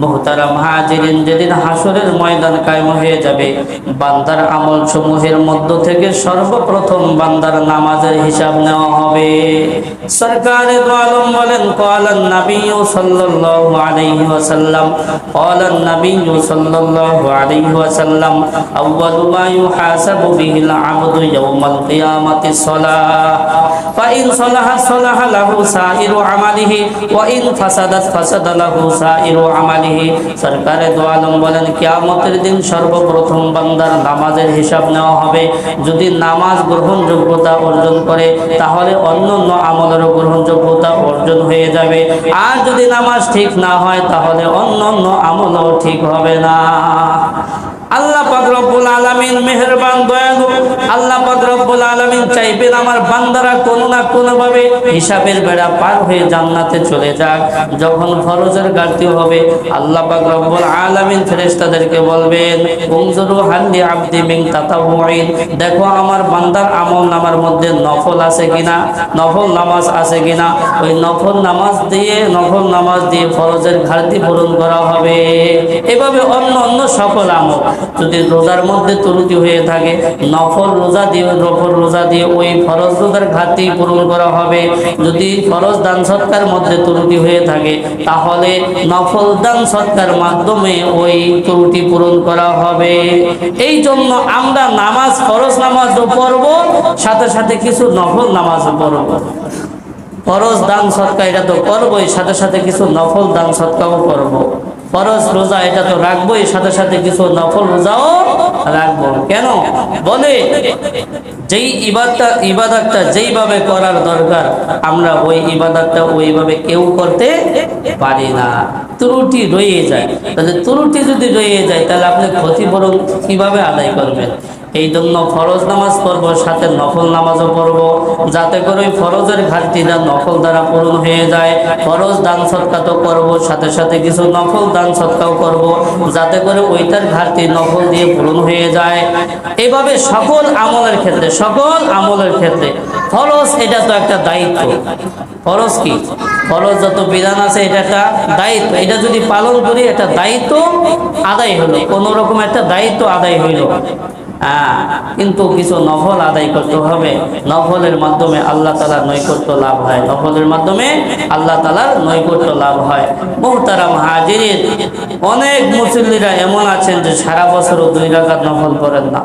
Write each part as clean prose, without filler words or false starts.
মুহতারাম হাজিরিন, যেদিন হাসরের ময়দান কায়েম হয়ে যাবে, বান্দার আমল সমূহের মধ্য থেকে সর্বপ্রথম বান্দার নামাজের হিসাব নেওয়া হবে। সরকারে দো আলম বলেন, ক্বালান নবী সাল্লাল্লাহু আলাইহি ওয়াসাল্লাম, ক্বালান নবী সাল্লাল্লাহু আলাইহি ওয়াসাল্লাম, আউয়ালু মা ইউহাসাবু বিহিল আবদু ইয়াউমাল কিয়ামাতিস সালাহ, ফাইন সালাহা সালাহা লাহু সাইরু আমালিহি ওয়া ইন ফাসাদাত ফাসাদা লাহু সাইরু আমালিহি। সরকারে দো আলম বলেন, কিয়ামতের দিন সর্বপ্রথম বান্দার নামাজের হিসাব নেওয়া হবে। যদি নামাজ গ্রহণযোগ্যতা অর্জন করে, তাহলে অন্যান্য আমলেরও গ্রহণযোগ্যতা অর্জন হয়ে যাবে। আর যদি নামাজ ঠিক না হয়, তাহলে অন্যান্য আমলও ঠিক হবে না। আল্লাহ পাক রব্বুল আলামিন মেহেরবান দয়ালু। আল্লাহ পাক রব্বুল আলামিন চাইবেন আমার বান্দারা কোনো না কোনো ভাবে হিসাবের বেড়া পার হয়ে জান্নাতে চলে যাক। যখন ফরজের ঘাটতি হবে, আল্লাহ পাক রব্বুল আলামিন ফেরেশতাদেরকে বলবেন, উনজুরু হাল্লি আবদি মিন তাতাওয়ুইন, দেখো আমার বান্দার আমল নামার মধ্যে নফল আছে কিনা, নফল নামাজ আছে কিনা। ওই নফল নামাজ দিয়ে ফরজের ঘাটতি পূরণ করা হবে। এভাবে অন্য সকল আমল, যদি রোজার মধ্যে ত্রুটি হয়ে থাকে, নফল রোজা দিয়ে ওই ফরজ রোজার ঘাটতি পূরণ করা হবে। যদি ফরজ দান সৎকার মধ্যে ত্রুটি হয়ে থাকে, তাহলে নফল দান সৎকার মাধ্যমে ওই ত্রুটি পূরণ করা হবে। এই জন্য আমরা নামাজ, ফরজ নামাজও পড়ব, সাথে সাথে কিছু নফল নামাজও পড়ব। ফরজ দান সৎকার এটা তো করবই, সাথে সাথে কিছু নফল দান সৎকারও করব। ফরজ রোজা এটা তো রাখবোই, সাথে সাথে কিছু নফল রোজাও রাখবো। কেন বলে, যেই ইবাদতটা যেইভাবে করার দরকার, আমরা ওই ইবাদতটা ওইভাবে কেউ করতে পারি না, ত্রুটি রয়ে যায়। তাহলে ত্রুটি যদি রয়ে যায়, তাহলে আপনি ক্ষতিপূরণ কিভাবে আদায় করবেন? এই জন্য ফরজ নামাজ পড়ব, সাথে নফল নামাজও পড়ব, যাতে করে ওই ফরজের ঘাটতিটা নফল দ্বারা পূরণ হয়ে যায়। ফরজ দান সৎকার তো করবো, সাথে সাথে কিছু নফল দান সৎকারও করব, যাতে করে ওইটার ঘাটতি নফল দিয়ে পূরণ হয়ে যায়। এইভাবে সকল আমলের ক্ষেত্রে ফরজ এটা তো একটা দায়িত্ব। ফরজ কি? ফরজ যত বিধান আছে, এটা একটা দায়িত্ব। এটা যদি পালন করি, একটা দায়িত্ব আদায় হলো, কোনো রকম একটা দায়িত্ব আদায় হইল। কিন্তু কিছু নফল আদায় করতে হবে। নফলের মাধ্যমে আল্লাহ তাআলার নৈকট্য লাভ হয়, নফলের মাধ্যমে আল্লাহ তাআলার নৈকট্য লাভ হয়। মুহতারাম হাজিরিন, অনেক মুসল্লিরা এমন আছেন যে সারা বছরও 2 রাকাত নফল পড়েন না।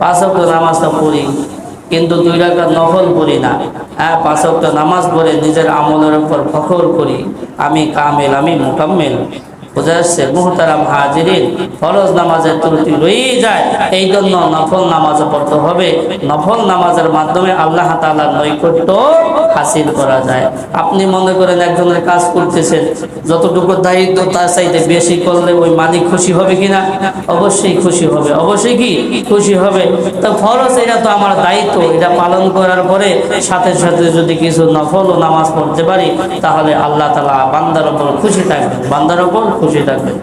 5 ওয়াক্ত নামাজটা পড়ি, কিন্তু 2 রাকাত নফল পড়ি না। 5 ওয়াক্ত নামাজ পড়ে নিজের আমলের উপর ফখর করি, আমি কামেল, আমি মুকাম্মেল। বোঝা যাচ্ছে? মুহতারাম হাজিরিন, ফরজ নামাজের ত্রুটি রয়েই যায়। এই জন্য নফল নামাজ পড়তে হবে। নফল নামাজের মাধ্যমে আল্লাহ তাআলার নৈকট্য হাসিল করা যায়। আপনি মনে করেন একজনের কাজ করতেছেন, যতটুকু দায়িত্ব তার চাইতে বেশি করলে ওই মালিক খুশি হবে কিনা? অবশ্যই খুশি হবে। অবশ্যই কি খুশি হবে? তো ফরজ এটা তো আমার দায়িত্ব, এটা পালন করার পরে সাথে সাথে যদি কিছু নফল ও নামাজ পড়তে পারি, তাহলে আল্লাহ তাআলা বান্দার উপর খুশি থাকবেন, বান্দার উপর খুশি থাকবেন।